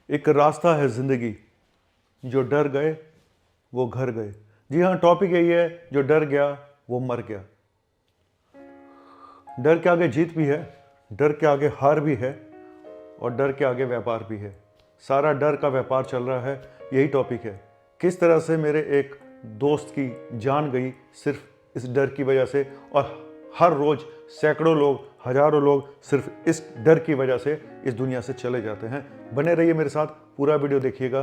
एक रास्ता है ज़िंदगी, जो डर गए वो घर गए। जी हाँ, टॉपिक यही है, जो डर गया वो मर गया। डर के आगे जीत भी है, डर के आगे हार भी है, और डर के आगे व्यापार भी है। सारा डर का व्यापार चल रहा है, यही टॉपिक है। किस तरह से मेरे एक दोस्त की जान गई सिर्फ इस डर की वजह से, और हर रोज़ सैकड़ों लोग, हजारों लोग सिर्फ इस डर की वजह से इस दुनिया से चले जाते हैं। बने रहिए मेरे साथ, पूरा वीडियो देखिएगा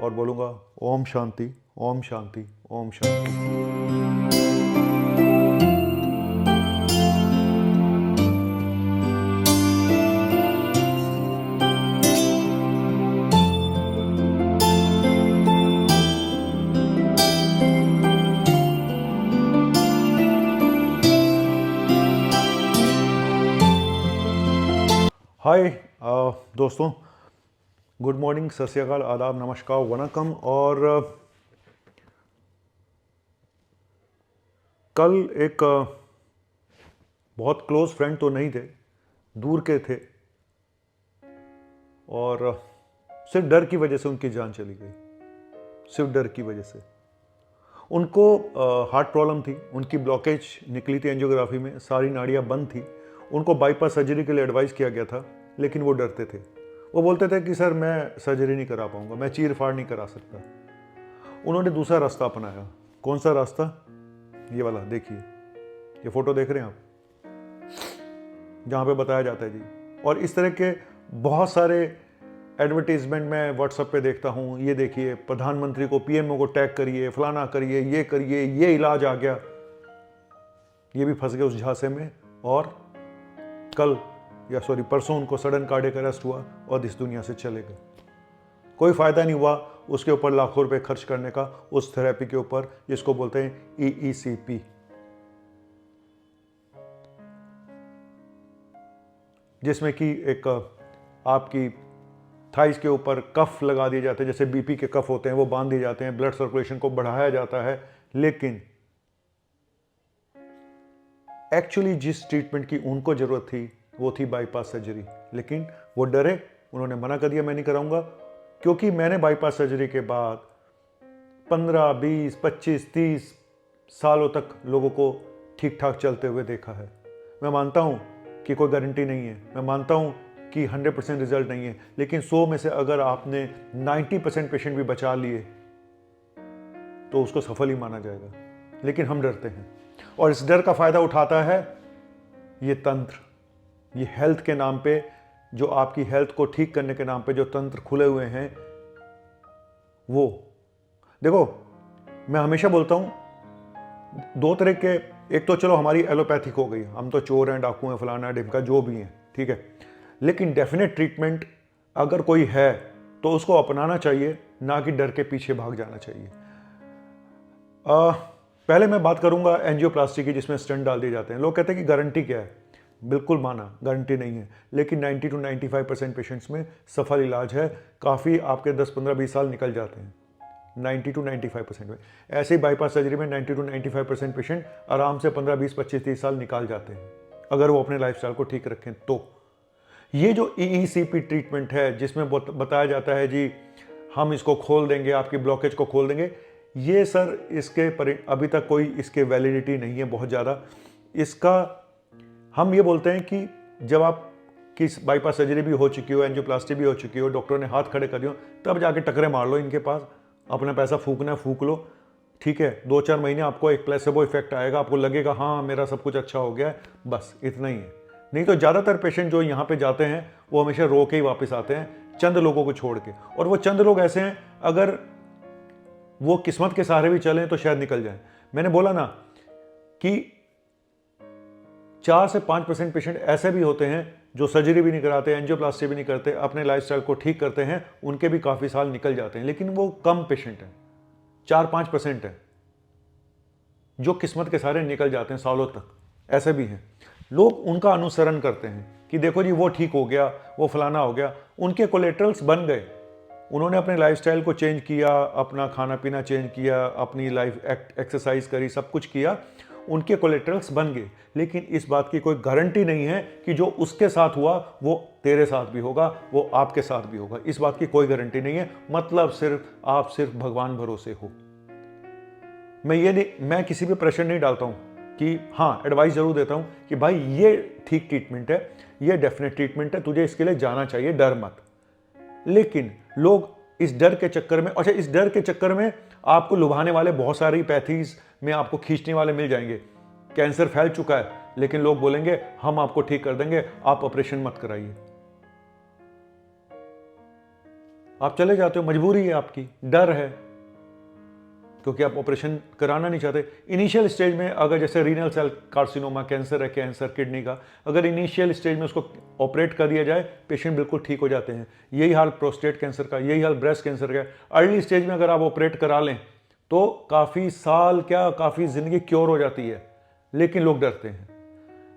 और बोलूँगा ओम शांति, ओम शांति, ओम शांति। हाय दोस्तों, गुड मॉर्निंग, सत श्री अकाल, आदाब, नमस्कार, वनकम। और कल एक बहुत क्लोज फ्रेंड तो नहीं थे, दूर के थे, और सिर्फ डर की वजह से उनकी जान चली गई। सिर्फ डर की वजह से। उनको हार्ट प्रॉब्लम थी, उनकी ब्लॉकेज निकली थी एंजियोग्राफी में, सारी नाड़ियाँ बंद थी। उनको बाईपास सर्जरी के लिए एडवाइस किया गया था, लेकिन वो डरते थे। वो बोलते थे कि सर मैं सर्जरी नहीं करा पाऊंगा, मैं चीर फाड़ नहीं करा सकता। उन्होंने दूसरा रास्ता अपनाया। कौन सा रास्ता? ये वाला देखिए, ये फोटो देख रहे हैं आप, जहाँ पे बताया जाता है जी। और इस तरह के बहुत सारे एडवर्टीजमेंट मैं व्हाट्सएप पे देखता हूँ। ये देखिए, प्रधानमंत्री को, पीएमओ को टैग करिए, फलाना करिए, ये इलाज आ गया। ये भी फंस गए उस झांसे में, और कल या सॉरी परसों उनको सडन कार्डियक अरेस्ट हुआ और इस दुनिया से चले गए। कोई फायदा नहीं हुआ उसके ऊपर लाखों रुपए खर्च करने का, उस थेरेपी के ऊपर, जिसको बोलते हैं EECP। जिसमें कि एक आपकी थाइस के ऊपर कफ लगा दिए जाते हैं, जैसे बीपी के कफ होते हैं, वो बांध दिए जाते हैं, ब्लड सर्कुलेशन को बढ़ाया जाता है। लेकिन एक्चुअली जिस ट्रीटमेंट की उनको जरूरत थी वो थी बाईपास सर्जरी। लेकिन वो डरे, उन्होंने मना कर दिया, मैं नहीं कराऊंगा। क्योंकि मैंने बाईपास सर्जरी के बाद 15, 20, 25, 30 सालों तक लोगों को ठीक ठाक चलते हुए देखा है। मैं मानता हूं कि कोई गारंटी नहीं है, मैं मानता हूं कि 100% रिजल्ट नहीं है, लेकिन 100 में से अगर आपने 90% पेशेंट भी बचा लिए तो उसको सफल ही माना जाएगा। लेकिन हम डरते हैं, और इस डर का फायदा उठाता है ये तंत्र, ये हेल्थ के नाम पे, जो आपकी हेल्थ को ठीक करने के नाम पे जो तंत्र खुले हुए हैं। वो देखो, मैं हमेशा बोलता हूं दो तरह के, एक तो चलो हमारी एलोपैथिक हो गई, हम तो चोर हैं, डाकू हैं, फलाना ढिमका, जो भी हैं, ठीक है। लेकिन डेफिनेट ट्रीटमेंट अगर कोई है तो उसको अपनाना चाहिए, ना कि डर के पीछे भाग जाना चाहिए। पहले मैं बात करूंगा एंजियोप्लास्टी की, जिसमें स्टेंट डाल दिए जाते हैं। लोग कहते हैं कि गारंटी क्या है? बिल्कुल माना, गारंटी नहीं है, लेकिन 90 to 95% पेशेंट्स में सफल इलाज है। काफ़ी आपके 10, 15, 20 साल निकल जाते हैं 90 to 95% में। ऐसे ही बाईपास सर्जरी में 90 to 95% पेशेंट आराम से 15, 20, 25, 30 साल निकाल जाते हैं, अगर वो अपने लाइफस्टाइल को ठीक रखें तो। ये जो EECP ट्रीटमेंट है, जिसमें बताया जाता है जी हम इसको खोल देंगे, आपकी ब्लॉकेज को खोल देंगे, ये सर इसके अभी तक कोई इसके वैलिडिटी नहीं है बहुत ज़्यादा। इसका हम ये बोलते हैं कि जब आप की बाईपास सर्जरी भी हो चुकी हो, एंजियोप्लास्टी भी हो चुकी हो, डॉक्टरों ने हाथ खड़े कर दिए हो, तब जाके टकरे मार लो इनके पास। अपना पैसा फूकना है फूक लो, ठीक है। 2-4 महीने आपको एक प्लेसेबो इफेक्ट आएगा, आपको लगेगा हाँ मेरा सब कुछ अच्छा हो गया है, बस इतना ही है। नहीं तो ज़्यादातर पेशेंट जो यहाँ पे जाते हैं वो हमेशा रो के ही वापस आते हैं, चंद लोगों को छोड़ के। और वो चंद लोग ऐसे हैं, अगर वो किस्मत के सहारे भी चलें तो शायद निकल जाए। मैंने बोला ना कि 4 से 5% पेशेंट ऐसे भी होते हैं जो सर्जरी भी नहीं कराते, एंजियोप्लास्टी भी नहीं करते, अपने लाइफस्टाइल को ठीक करते हैं, उनके भी काफ़ी साल निकल जाते हैं। लेकिन वो कम पेशेंट हैं, 4-5% हैं जो किस्मत के सहारे निकल जाते हैं सालों तक। ऐसे भी हैं। लोग उनका अनुसरण करते हैं कि देखो जी वो ठीक हो गया, वो फलाना हो गया, उनके कोलेटरल्स बन गए। उन्होंने अपने लाइफस्टाइल को चेंज किया, अपना खाना पीना चेंज किया, अपनी लाइफ एक्सरसाइज करी, सब कुछ किया, उनके कोलेटरल्स बन गए, लेकिन इस बात की कोई गारंटी नहीं है कि जो उसके साथ हुआ वो तेरे साथ भी होगा, वो आपके साथ भी होगा। इस बात की कोई गारंटी नहीं है। मतलब आप सिर्फ भगवान भरोसे हो। मैं किसी पे प्रेशर नहीं डालता हूँ कि हाँ, एडवाइस जरूर देता हूँ कि भाई ये ठीक ट्रीटमेंट है, ये डेफिनेट ट्रीटमेंट है, तुझे इसके लिए जाना चाहिए, डर मत। लेकिन लोग इस डर के चक्कर में, अच्छा, इस डर के चक्कर में आपको लुभाने वाले बहुत सारी पैथीज में आपको खींचने वाले मिल जाएंगे। कैंसर फैल चुका है, लेकिन लोग बोलेंगे हम आपको ठीक कर देंगे, आप ऑपरेशन मत कराइए। आप चले जाते हो, मजबूरी है आपकी, डर है, क्योंकि आप ऑपरेशन कराना नहीं चाहते। इनिशियल स्टेज में अगर जैसे रीनल सेल कार्सिनोमा कैंसर है, कैंसर किडनी का, अगर इनिशियल स्टेज में उसको ऑपरेट कर दिया जाए, पेशेंट बिल्कुल ठीक हो जाते हैं। यही हाल प्रोस्टेट कैंसर का, यही हाल ब्रेस्ट कैंसर का। अर्ली स्टेज में अगर आप ऑपरेट करा लें तो काफ़ी साल क्या, काफ़ी ज़िंदगी क्योर हो जाती है, लेकिन लोग डरते हैं।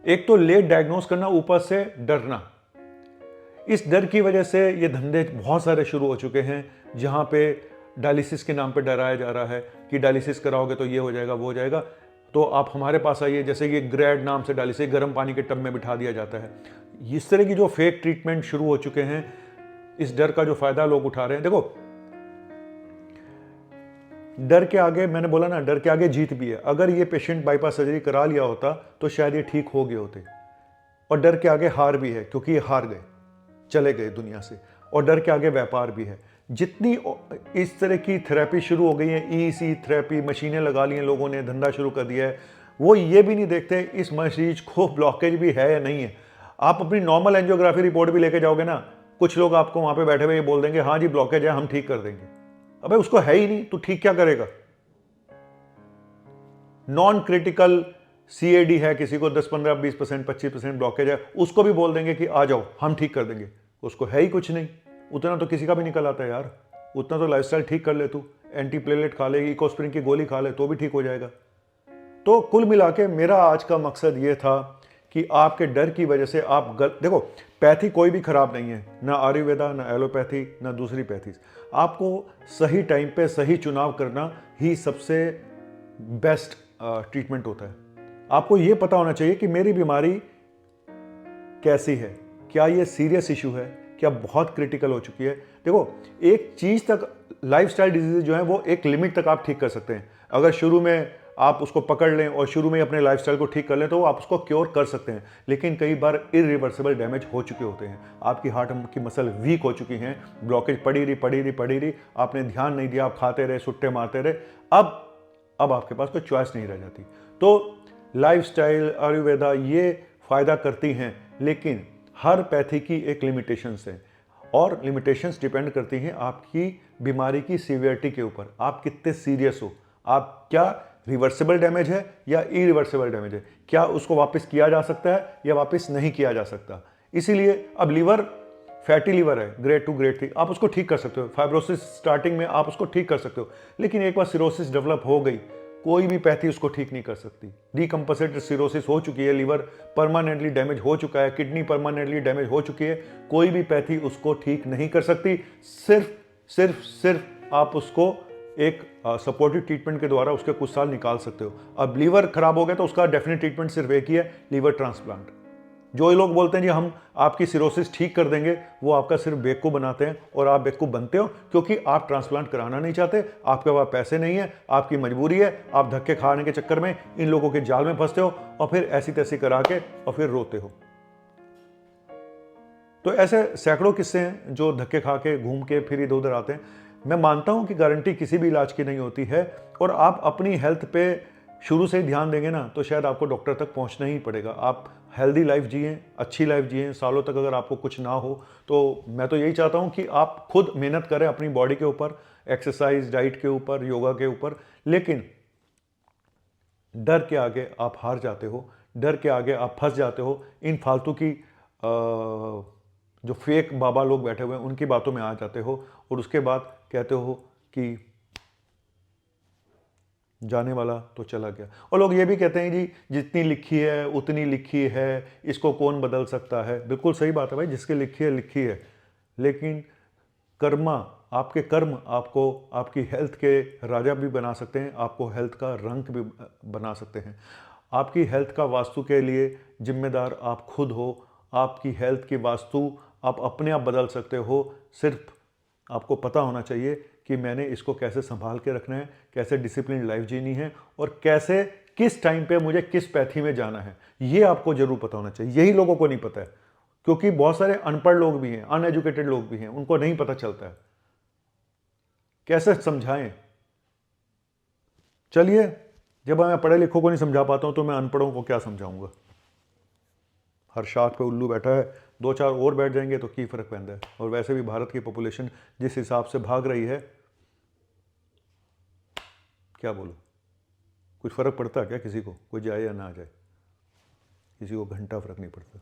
एक तो लेट डायग्नोस करना, ऊपर से डरना। इस डर की वजह से ये धंधे बहुत सारे शुरू हो चुके हैं, जहाँ पे डायलिसिस के नाम पे डराया जा रहा है कि डायलिसिस कराओगे तो ये हो जाएगा, वो हो जाएगा, तो आप हमारे पास आइए। जैसे ये ग्रेड नाम से डायलिसिस, गर्म पानी के टब में बिठा दिया जाता है। इस तरह की जो फेक ट्रीटमेंट शुरू हो चुके हैं, इस डर का जो फायदा लोग उठा रहे हैं। देखो, डर के आगे, मैंने बोला ना, डर के आगे जीत भी है। अगर ये पेशेंट बाईपास सर्जरी करा लिया होता तो शायद ये ठीक हो गए होते। और डर के आगे हार भी है, क्योंकि ये हार गए, चले गए दुनिया से। और डर के आगे व्यापार भी है। जितनी इस तरह की थेरेपी शुरू हो गई है, ईसी थेरेपी, मशीनें लगा ली हैं लोगों ने, धंधा शुरू कर दिया है, वो ये भी नहीं देखते इस मरीज को ब्लॉकेज भी है या नहीं है। आप अपनी नॉर्मल एंजियोग्राफी रिपोर्ट भी लेके जाओगे ना, कुछ लोग आपको वहां पे बैठे हुए ये बोल देंगे हाँ जी ब्लॉकेज है, हम ठीक कर देंगे। अबे उसको है ही नहीं, तो ठीक क्या करेगा। नॉन क्रिटिकल सीएडी है, किसी को 10, 15, 20%, 25% ब्लॉकेज है, उसको भी बोल देंगे कि आ जाओ हम ठीक कर देंगे। उसको है ही कुछ नहीं। उतना तो किसी का भी निकल आता है यार। उतना तो लाइफस्टाइल ठीक कर ले तू, एंटी प्लेटलेट खा ले, इकोस्प्रिन की गोली खा ले, तो भी ठीक हो जाएगा। तो कुल मिला के मेरा आज का मकसद ये था कि आपके डर की वजह से आप देखो, पैथी कोई भी खराब नहीं है, ना आयुर्वेदा, ना एलोपैथी, ना दूसरी पैथीज। आपको सही टाइम पे सही चुनाव करना ही सबसे बेस्ट ट्रीटमेंट होता है। आपको ये पता होना चाहिए कि मेरी बीमारी कैसी है, क्या ये सीरियस इशू है, क्या बहुत क्रिटिकल हो चुकी है। देखो, एक चीज तक, लाइफस्टाइल डिजीज जो है वो एक लिमिट तक आप ठीक कर सकते हैं। अगर शुरू में आप उसको पकड़ लें और शुरू में अपने लाइफस्टाइल को ठीक कर लें तो आप उसको क्योर कर सकते हैं। लेकिन कई बार इरिवर्सिबल डैमेज हो चुके होते हैं, आपकी हार्ट की मसल वीक हो चुकी हैं, ब्लॉकेज पड़ी रही, आपने ध्यान नहीं दिया, आप खाते रहे, सुट्टे मारते रहे, अब आपके पास कोई चॉइस नहीं रह जाती। तो लाइफस्टाइल, आयुर्वेदा ये फायदा करती हैं, लेकिन हर पैथी की एक लिमिटेशंस है, और लिमिटेशंस डिपेंड करती हैं आपकी बीमारी की सीवियरिटी के ऊपर। आप कितने सीरियस हो, आप क्या रिवर्सिबल डैमेज है या इरिवर्सिबल डैमेज है, क्या उसको वापस किया जा सकता है या वापस नहीं किया जा सकता। इसीलिए अब लीवर, फैटी लीवर है, ग्रेड 2 ग्रेड 3, आप उसको ठीक कर सकते हो। फाइब्रोसिस स्टार्टिंग में आप उसको ठीक कर सकते हो, लेकिन एक बार सिरोसिस डेवलप हो गई, कोई भी पैथी उसको ठीक नहीं कर सकती। डीकंपोजिटेड सिरोसिस हो चुकी है, लीवर परमानेंटली डैमेज हो चुका है, किडनी परमानेंटली डैमेज हो चुकी है, कोई भी पैथी उसको ठीक नहीं कर सकती। सिर्फ आप उसको एक सपोर्टिव ट्रीटमेंट के द्वारा उसके कुछ साल निकाल सकते हो। अब लीवर खराब हो गया तो उसका डेफिनेट ट्रीटमेंट सिर्फ एक ही है, लीवर ट्रांसप्लांट। जो लोग बोलते हैं जी हम आपकी सिरोसिस ठीक कर देंगे, वो आपका सिर्फ बेवकूफ़ बनाते हैं, और आप बेवकूफ़ बनते हो क्योंकि आप ट्रांसप्लांट कराना नहीं चाहते, आपके पास पैसे नहीं है, आपकी मजबूरी है, आप धक्के खाने के चक्कर में इन लोगों के जाल में फंसते हो और फिर ऐसी तैसी करा के और फिर रोते हो। तो ऐसे सैकड़ों किस्से हैं जो धक्के खा के घूम के फिर इधर उधर आते हैं। मैं मानता हूं कि गारंटी किसी भी इलाज की नहीं होती है, और आप अपनी हेल्थ पे शुरू से ही ध्यान देंगे ना तो शायद आपको डॉक्टर तक पहुंचना ही पड़ेगा। आप हेल्दी लाइफ जिएं, अच्छी लाइफ जिएं, सालों तक अगर आपको कुछ ना हो तो मैं तो यही चाहता हूं कि आप खुद मेहनत करें अपनी बॉडी के ऊपर, एक्सरसाइज, डाइट के ऊपर, योगा के ऊपर। लेकिन डर के आगे आप हार जाते हो, डर के आगे आप फंस जाते हो, इन फालतू की जो फेक बाबा लोग बैठे हुए हैं उनकी बातों में आ जाते हो, और उसके बाद कहते हो कि जाने वाला तो चला गया। और लोग ये भी कहते हैं जी जितनी लिखी है उतनी लिखी है, इसको कौन बदल सकता है। बिल्कुल सही बात है भाई, जिसकी लिखी है लिखी है, लेकिन कर्मा, आपके कर्म आपको आपकी हेल्थ के राजा भी बना सकते हैं, आपको हेल्थ का रंक भी बना सकते हैं। आपकी हेल्थ का वास्तु के लिए जिम्मेदार आप खुद हो। आपकी हेल्थ की वास्तु आप अपने आप बदल सकते हो। सिर्फ आपको पता होना चाहिए कि मैंने इसको कैसे संभाल के रखना है, कैसे डिसिप्लिन लाइफ जीनी है और कैसे किस टाइम पे मुझे किस पैथी में जाना है, ये आपको जरूर पता होना चाहिए। यही लोगों को नहीं पता है, क्योंकि बहुत सारे अनपढ़ लोग भी हैं, अनएजुकेटेड लोग भी हैं, उनको नहीं पता चलता है। कैसे समझाएं? चलिए, जब मैं पढ़े लिखों को नहीं समझा पाता हूं तो मैं अनपढ़ों को क्या समझाऊंगा। हर शाख पे उल्लू बैठा है, दो चार और बैठ जाएंगे तो की फर्क पैंदा है। और वैसे भी भारत की पॉपुलेशन जिस हिसाब से भाग रही है, क्या बोलूं, कुछ फर्क पड़ता है क्या किसी को? कोई जाए या ना जाए, किसी को घंटा फर्क नहीं पड़ता।